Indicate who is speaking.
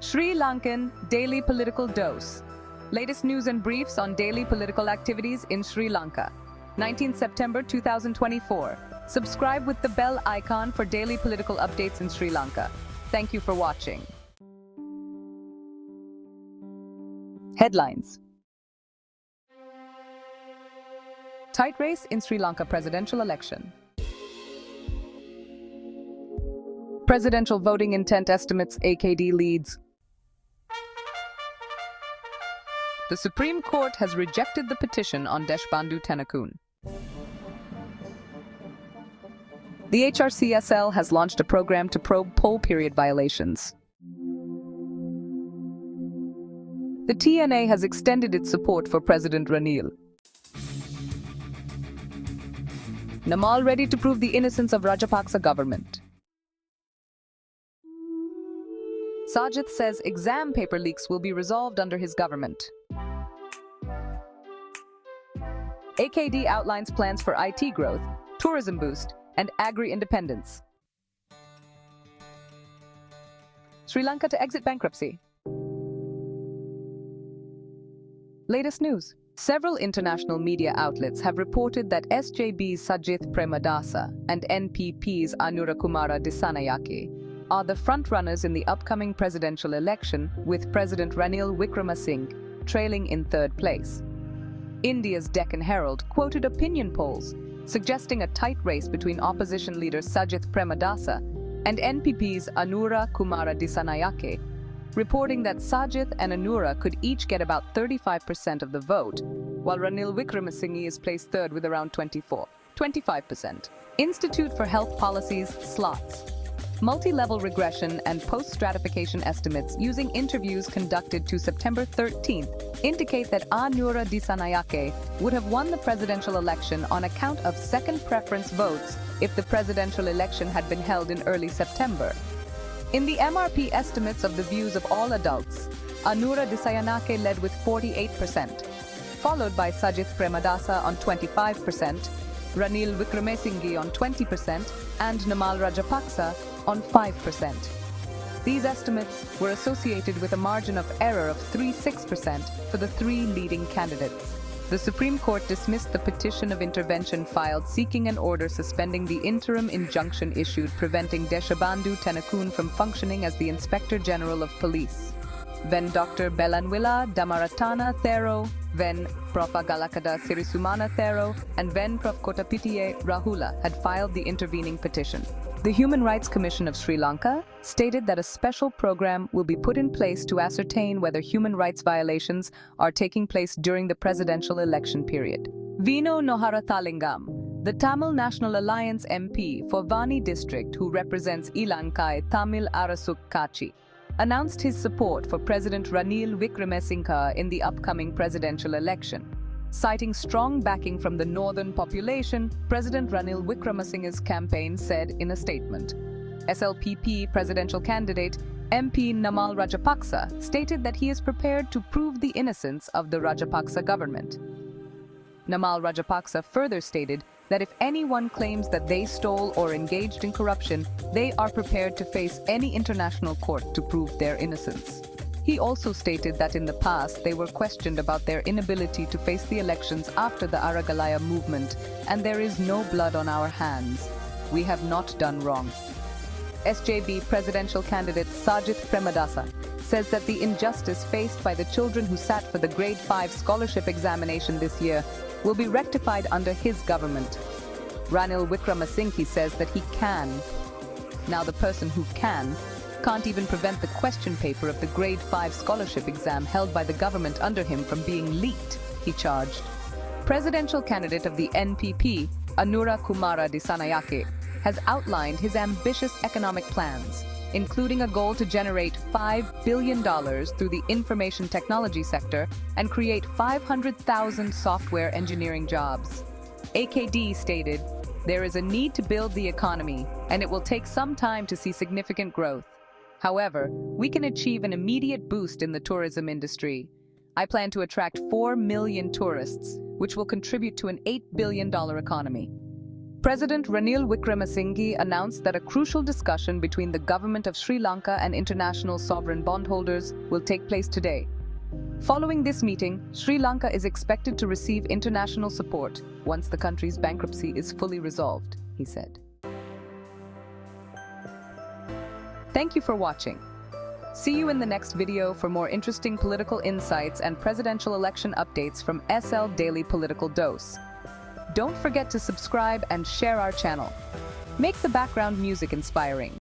Speaker 1: Sri Lankan Daily Political Dose. Latest news and briefs on daily political activities in Sri Lanka. 19 September 2024. Subscribe with the bell icon for daily political updates in Sri Lanka. Thank you for watching. Headlines. Tight race in Sri Lanka presidential election. Presidential voting intent estimates AKD leads. The Supreme Court has rejected the petition on Deshbandhu Tenakun. The HRCSL has launched a program to probe poll period violations. The TNA has extended its support for President Ranil. Namal ready to prove the innocence of Rajapaksa government. Sajith says exam paper leaks will be resolved under his government. AKD outlines plans for IT growth, tourism boost, and agri-independence. Sri Lanka to exit bankruptcy. Latest news. Several international media outlets have reported that SJB's Sajith Premadasa and NPP's Anurakumara Dissanayake are the front-runners in the upcoming presidential election, with President Ranil Wickremesinghe trailing in third place. India's Deccan Herald quoted opinion polls suggesting a tight race between opposition leader Sajith Premadasa and NPP's Anura Kumara Dissanayake, reporting that Sajith and Anura could each get about 35% of the vote, while Ranil Wickremesinghe is placed third with around 25%. Institute for Health Policy's slots. Multi-level regression and post-stratification estimates using interviews conducted to September 13th indicate that Anura Dissanayake would have won the presidential election on account of second preference votes if the presidential election had been held in early September. In the MRP estimates of the views of all adults, Anura Dissanayake led with 48%, followed by Sajith Premadasa on 25%, Ranil Wickremesinghe on 20%, and Namal Rajapaksa on 5%. These estimates were associated with a margin of error of 36% for the three leading candidates. The Supreme Court dismissed the petition of intervention filed seeking an order suspending the interim injunction issued preventing Deshbandhu Tenakun from functioning as the Inspector General of Police. When Dr. Belanwila Damaratana Thero, when Prof. Agalakada Sirisumana Thero, and when Prof. Kotapitiye Rahula had filed the intervening petition. The Human Rights Commission of Sri Lanka stated that a special program will be put in place to ascertain whether human rights violations are taking place during the presidential election period. Vino Noharathalingam, the Tamil National Alliance MP for Vani district who represents Ilankai Tamil Arasuk Kachi, announced his support for President Ranil Wickremesinghe in the upcoming presidential election. Citing strong backing from the northern population, President Ranil Wickremesinghe's campaign said in a statement. SLPP presidential candidate MP Namal Rajapaksa stated that he is prepared to prove the innocence of the Rajapaksa government. Namal Rajapaksa further stated that if anyone claims that they stole or engaged in corruption, they are prepared to face any international court to prove their innocence. He also stated that in the past they were questioned about their inability to face the elections after the Aragalaya movement, and there is no blood on our hands. We have not done wrong. SJB presidential candidate Sajith Premadasa says that the injustice faced by the children who sat for the Grade 5 scholarship examination this year will be rectified under his government. Ranil Wickremesinghe says that he can. Now the person who can't even prevent the question paper of the Grade 5 scholarship exam held by the government under him from being leaked, he charged. Presidential candidate of the NPP, Anura Kumara Dissanayake, has outlined his ambitious economic plans, including a goal to generate $5 billion through the information technology sector and create 500,000 software engineering jobs. AKD stated, "There is a need to build the economy, and it will take some time to see significant growth. However, we can achieve an immediate boost in the tourism industry. I plan to attract 4 million tourists, which will contribute to an $8 billion economy." President Ranil Wickremesinghe announced that a crucial discussion between the government of Sri Lanka and international sovereign bondholders will take place today. Following this meeting, Sri Lanka is expected to receive international support once the country's bankruptcy is fully resolved, he said. Thank you for watching. See you in the next video for more interesting political insights and presidential election updates from SL Daily Political Dose. Don't forget to subscribe and share our channel. Make the background music inspiring.